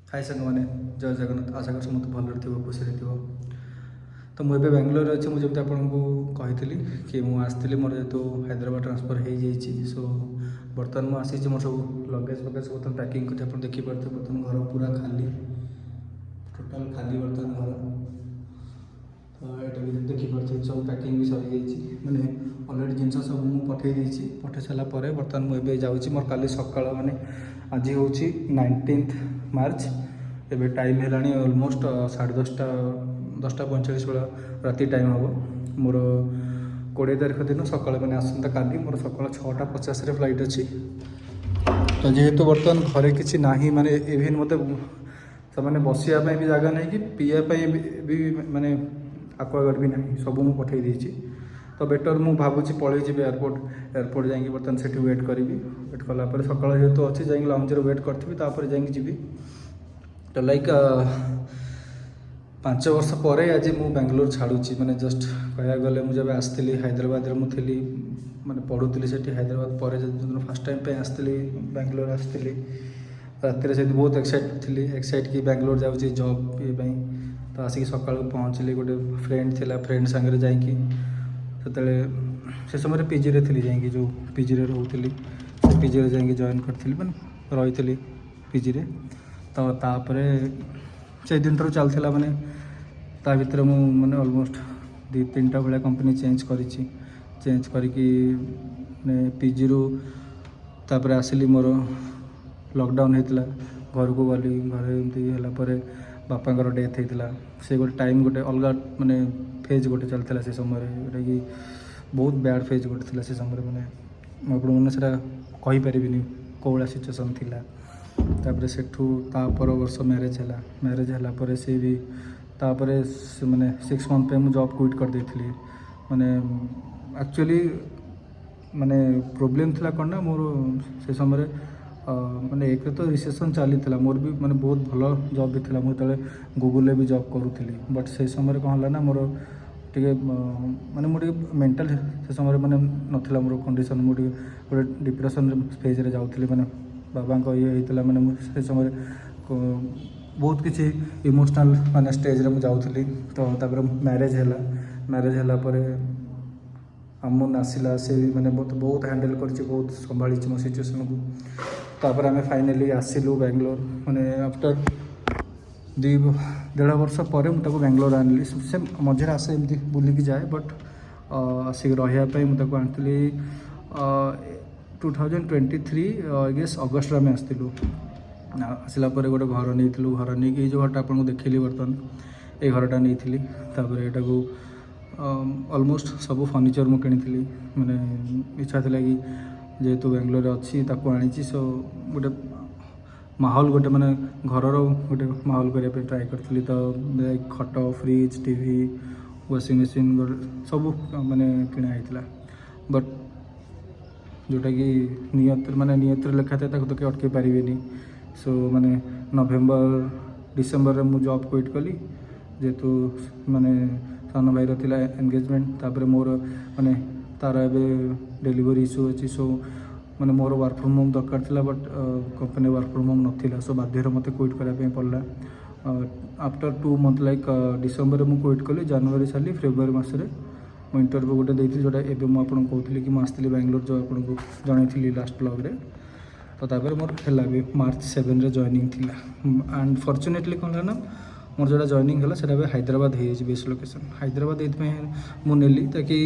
हाय सांग मैंने जय जगन्नाथ आशा कर समस्त भलରେ ଥିବ ଖୁସିରେ ଥିବ। तो मुझे बेंगलोर अच्छे मुझे आपको कही कि मुझे आसती मोर जेहतु हैदराबाद ट्रांसफर हो जाइए सो बर्तमान मुझे आसी मोर सब लगेज फगेज बर्तमान पैकिंग कर देखिपे बर्तमान घर पूरा खाली टोटाल खाली बर्तमान घर तो यहाँ भी देखिपे सब पैकिंग भी सरी जाइए मैंने अलरेडी जिनस सब मुझे पठे सारापर बर्तमान मुझे जाऊँगी मोर काली सकाल माने आज हूँ 19 मार्च एवं टाइम है अलमोस्ट 10:45 बेला राति टाइम हम मोर 20 तारीख दिन सकाल मैंने आसंता काली मोर सकाल 6:50 फ्लाइट अच्छी तो जेहेतु बर्तमान घरे किसी ना माने इवन मत से बसापी भी जगह नहीं कि पीवाई भी माने आक्वागार्ड भी नहीं सब मुझे पठे देती तो बेटर मुझे भावुँ पलि एयरपोर्ट जाकि बर्तमान से वेट करी वेट कलापर सकाल जेहतु अच्छी जा लंचर वेट करी जी तो लाइक 5 वर्ष पर आज मुझे बेंगलोर छाड़ुची मैंने जस्ट कह गले मुझे आसती हैदराबाद मुझे मैंने पढ़ुली से हैदराबाद पर जो फर्स्ट टाइम पे आसती बेंगलोर आसती रात से बहुत एक्साइट कि बेंगलोर जाऊँगी जॉब ये तो आसिक सका पहुँचली गोटे फ्रेंड थिला फ्रेंड सांगे जाकि से समय पीजी रे थी जाकि जो पीजी रे रोली पीजी रे जाकि जॉइन करी मैंने रही पीजी रे तो तापर से दिन ठार चलता मैंने ता भर मैंने अलमोस्ट 2-3टा भाया कंपनी चेंज करके पीजी रू तापर आसिली मोर लॉकडाउन होता घर को गली घर एमती है बापांर डेथ होता से गोटे टाइम गोटे अलग माने फेज गोटे चलता से समय जोटा कि बहुत बैड फेज गोटे से समय मैंने मुझे कहीपरि कौ भाया सिचुएसन थिला तापर सेठू तापर वर्ष मैरेज है से भी तापर मैंने 6 मंथ पे मुझे जॉब क्विट कर देती मैंने एक्चुअली माने प्रोब्लेम थिला कौन ना मोर से समय माने एक तो रिसेसन चली मोर भी माने बहुत भल जॉब भी थी मुझे गूगल भी जॉब करूली बट से समय कौन है ना मोर टे माने मुझे मेंटल से समय माने नथिला मोर कंडीशन मुझे गोटे डिप्रेशन फेज रे जाऊँगी मैंने बाबा ये होता मैंने से समय बहुत किसी इमोशनल माने स्टेज रे जाऊँगी तो तापर मैरेज है अमुन आसला से भी मैंने बहुत हैंडल कर बहुत संभाली मो सिचुएसन को तापर आम फाइनाली आसिलु बेंगलोर मैंने आफ्टर 2-1.5 वर्ष पर मुझे बेंगलोर आनली से मझे आसे एमती बुलिकी जाए बट आसिक रही मुझे आनी 2023 आई गेस अगस्ट में आसलु आसला गोटे घर नहीं घर नहीं जो घरटा आपको देखली बर्तमान ये घरटा नहीं तापर यहाँ को ऑलमोस्ट सब फर्निचर मुझे किनी मैंने इच्छा थी कि जेहेतु बेंगलोर अच्छी आनी सो गोटे माहौल गोटे मैंने घर गोटे माहौल करने ट्राए करी तो खट फ्रिज टीवी वाशिंग मशीन सब मैंने किणाई बट जोटा कि नियत लिखा था तो किए अटकई पारे सो मैंने नवेम्बर डिसेम्बर में जॉब क्विट कली जेहेतु मैंने सान भाई रहा एंगेजमेंट तापर मोर माने तार ए डेलीवरी इश्यू अच्छी सो मैंने मोर वर्क फ्रॉम होम दरकार था but company work from home नाला सो बाध्य मत क्विट करने पड़ा आफ्टर 2 मंथ लाइक डिसेम्बर में क्विट कली जनवरी सारी फेब्रुआरी मसरे मुझे इंटरव्यू गोटे देती जोटा एवं मुझे कहती कि मुझे बेंगलोर जो आपको जनई लास्ट ब्लॉग तो तापर मोर है भी मार्च 7 रे जॉइनिंग थी एंड फॉर्चुनेटली कौन है ना मोर जोटा जॉइनिंग है से हैदराबाद हो बेस लोकेशन हैदराबाद ये मुझे ताकि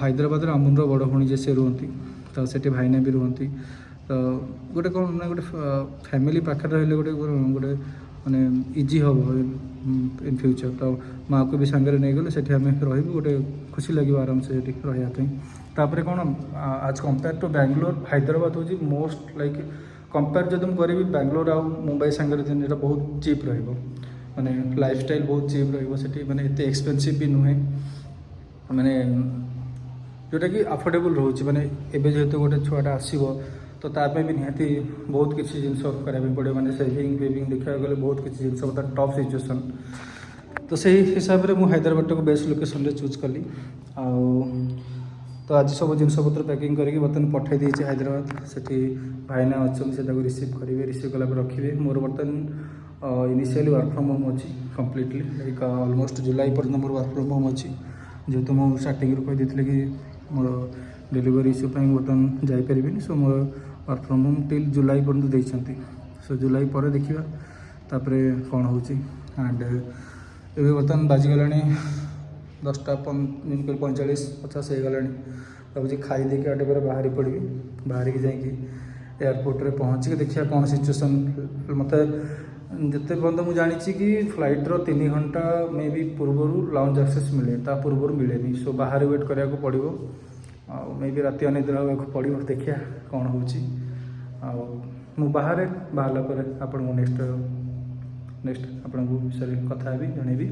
हैदराबाद अमुनर बड़ भणी जे से रुहति तो से भाईना भी रुहति तो गोटे कौन ना गोटे फैमिली पाखे रही गोटे गोटे माने इजी हम इन फ्यूचर तो माँ को भी सांगे नहीं गले से रही गोटे खुशी लगे आराम से रही तापर कौन आज कंपेयर टू बेंगलोर हैदराबाद हूँ मोस्ट लाइक कंपेयर जब मुझे करी बेंगलोर आ मुंबई सांगे जो बहुत चीप रही माने लाइफस्टाइल बहुत चीप रही माने एते एक्सपेंसिव भी नुहे माने जोटा कि अफोर्डेबल रोचे माने एबे जेहेतु गोटे छुआटा आसो तो ताप भी निहाती बहुत किसी जिन कराया पड़े माने सेविंग फेविंग देखा गले बहुत किसी जिन टफ सिचुएसन तो से हिसाब से मुझे हैदराबाद को बेस्ट लोकेशन रे चूज कली तो आज सब जिनपतर पैकिंग करके बर्तमान पठे देती हैदराबाद से भाईना अच्छा से रिसीव करेंगे रिसीव कला रखिए मोर बर्तमान इनिशियली वर्क फ्रॉम होम अच्छी कम्प्लीटली लाइक ऑलमोस्ट जुलाई पर्यटन मोर वर्क फ्रॉम होम अच्छी जेहेतु मुझे स्टार्टिंग कहीदे कि मोर डिलीवरी इश्यू बर्तमान जापरि सो मोर work from home till July पर्यटन देते सो जुलाई पर देखा तापर कौन हो एंड ये बर्तमान बाजिगला 10टा 45-50 हो गला भाई खाईदे आटे पर बाहरी पड़ी बाहर की जाकि एयरपोर्ट रे पहुँचिक देखिए कौन सिचुएसन मत जिते पर्यटन मुझे जानी कि फ्लाइट्र 3 घंटा मे बी पूर्वर लाउंज एक्सेस मिले पूर्वर मिले सो बाहर वेट करा पड़ो मे बी राति अनिद्रा होगा पड़ो देखिए कौन हो बाहर बाहर आपन को नेक्स्ट आपन को विषय कथा भी जनइबी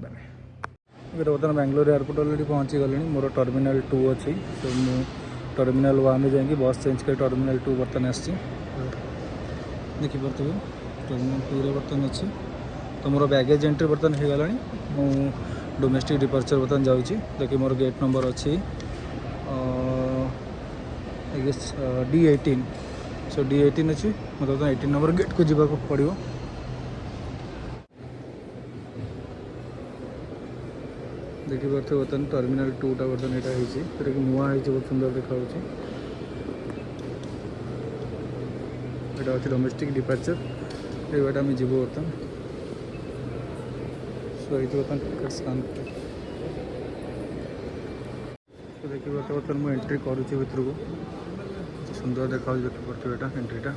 बाय। बर्तमान बेंगलोर एयरपोर्ट अलरेडी पहुँची गली मोर टर्मिनाल 2 अच्छी सो मु टर्मिनाल 1 जाकि बस चेंज कर टर्मिनाल 2 बर्तमान आसी देखिपे टर्मिनाल 2 बर्तमान अच्छी तो मोर बैगेज एंट्री बर्तमान हो गला मु डोमेस्टिक डिपार्चर बर्तमान जाऊँगी देखिए मोर गेट नंबर अच्छी D18 सो D18 अच्छी मतलब 18 नंबर गेट को जावाक पड़ो देखिए बर्तमान टर्मिनाल 2टा बर्तमान यहाँ नुआ बहुत सुंदर देखा अच्छे डोमेस्टिक डिपार्चर ये बाटे आम जीव बर्तमान सो ये बर्तमान टिकट स्कान देखिए बर्तमान मुझे एंट्री करुच्ची भितर को सुंदर देखा देखिए यहाँ एंट्रीटा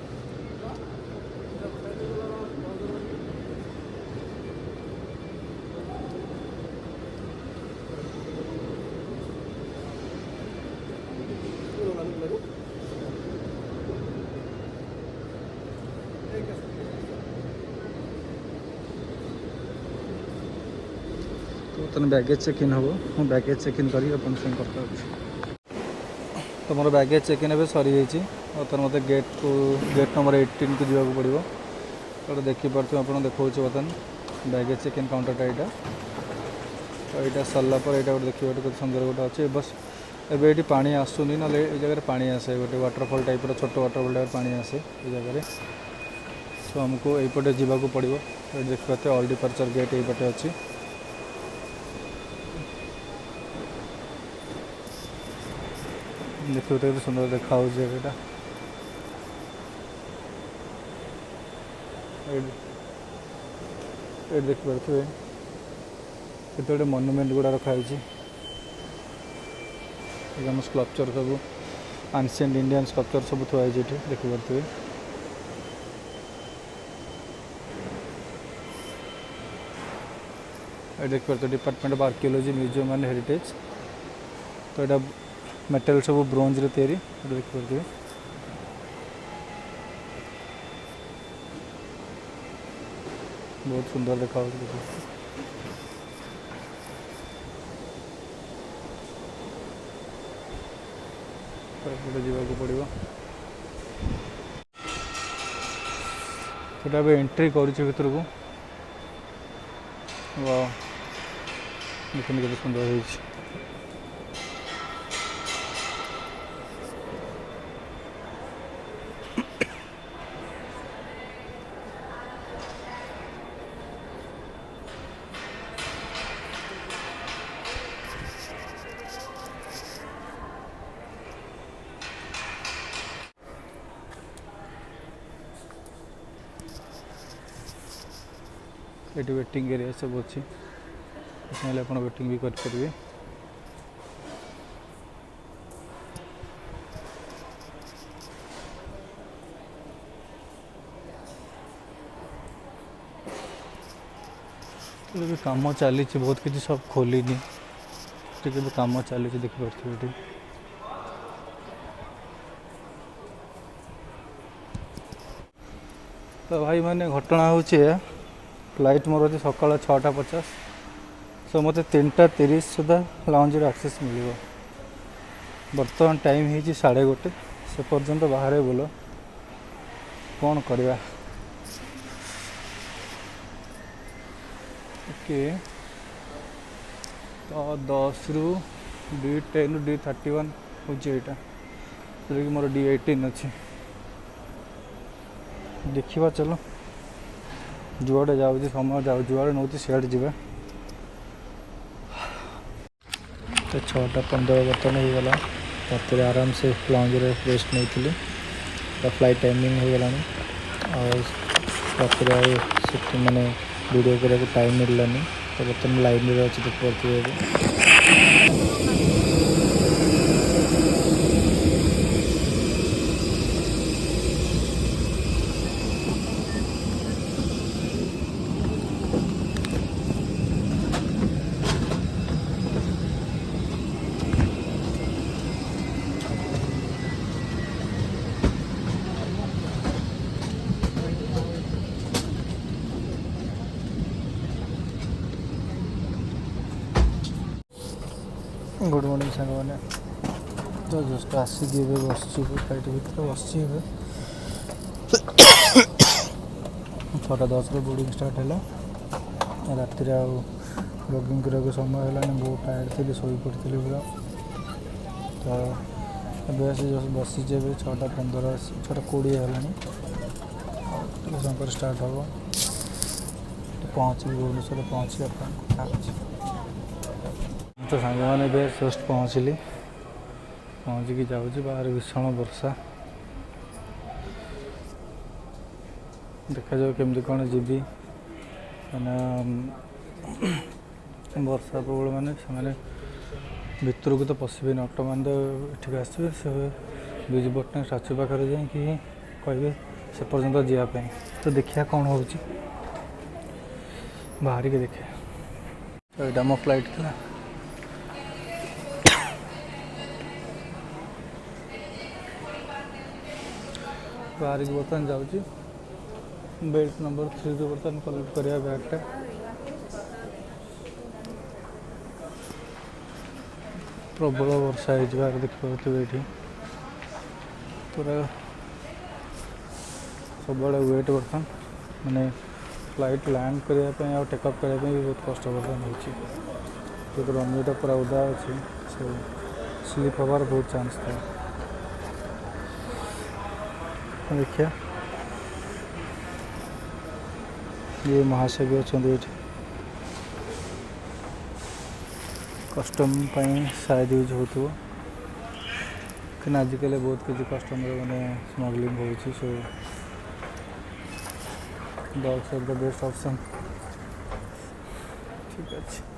तो बैगेज चेक इन हम मुझे बैगेज चेक इन करी अपन संग करता तो मोर बैगेज चेक इन ए सरी जाइए बर्तमान मत गेट नंबर 18 को जावाक पड़ो तो देखिपे आप देखा बर्तमान बैगेज चेक इन काउंटरटा यहाँ तो यहाँ सरला पर यहाँ गोटे देखिए गोटे सुंदर गोटे अच्छे बस एबे ये पानी आसुनी ना ये जगह पानी आसे गोटे वाटरफॉल टाइप छोट वाटरफॉल टाइप पानी आसे ये जगह सो हमको यहीपटे जावाक पड़ो देखिए ऑल डिपार्चर गेट यहीपटे अच्छी देखिए तो सुंदर देखा जगह ये देखिपे केते मनुमेंट गुड़ा रखाई आम स्कल्पचर सब एंशिएंट इंडियन स्कल्पचर सब थुआई देखिपे देखिए department of archaeology museum and heritage तो यहाँ मेटल सब ब्रोंज रे तैयारी देखिए बहुत सुंदर देखा जावाक पड़ो तो एंट्री करुच्चे भर को वाह देखने के सुंदर हो ये वेटिंग एरिया सब अच्छी आप वेटिंग भी करेंगे भी काम चली बहुत किसी सब खोली भी काम चली देखिए तो भाई मैंने घटना हो फ्लाइट मोर अच्छे सका 6:50 सो मत 3:30 सुधा लॉन्च एक्सेस मिल बर्तमान टाइम हो 1:30 से पर्यंत बाहर बोल कौन करवा ओके तो 10 रु D10 D31 हूँ यहाँ कि मोर D18 अच्छी देखा चलो जुआड़े जाऊँ समय जाऊ जुआड़े नौ सियाड़े जा तो 6:15 बर्तन हो गला रात आराम से लॉन्ज रेस्ट नहीं फ्लाइट टाइमिंग हो गला और रात माने वीडियो करने को टाइम मिललानी तो बर्तमान लाइन रे अच्छी देख पारे गुड मॉर्निंग सांग मैंने तो जस्ट आसिक बस फ्लाइट भर बस 6:10 बोर्डिंग स्टार्ट है राति ब्लॉगिंग करने समय है बहुत टायर्ड थी शोई पड़ी पूरा तो अब जस्ट बसी 6:15 6:20 है समय स्टार्ट हम पहुँच भुवनेश्वर पहुँचे तो सांग मैंने जस्ट पहुँचली पहुँचिकी जाऊँगी बाहर भीषण वर्षा देखा जाओ केमती कौन जीवी मैंने वर्षा प्रबल मैंने से भितर को तो पशे ऑटो मैंने तो ये आसवे से विजु पट्टनायक स्टाच्यू पाखे जाकि कहे से पर्यटन जावाई तो देखिए कौन हो बाहर के देखे तो यहाँ मो फ्लाइट था बाहर की बर्तमान जाऊँगी बेल्ट नंबर 3 रू बर्तमान कलेक्ट करा बैगटा प्रबल वर्षा हो देखिए ये पूरा सब वेट बर्तमान माने फ्लाइट लैंड करने और टेकअप करने भी बहुत कष्ट बर्तमान हो रनवेटा पूरा उदा अच्छी सो स्लीप हबार बहुत चांस था देखिए ये महाशय भी अच्छा कस्टम शायद यूज हो आजिकल बहुत किसी कस्टमर मैंने स्मगलिंग हो so dogs are the best option ठीक अच्छे।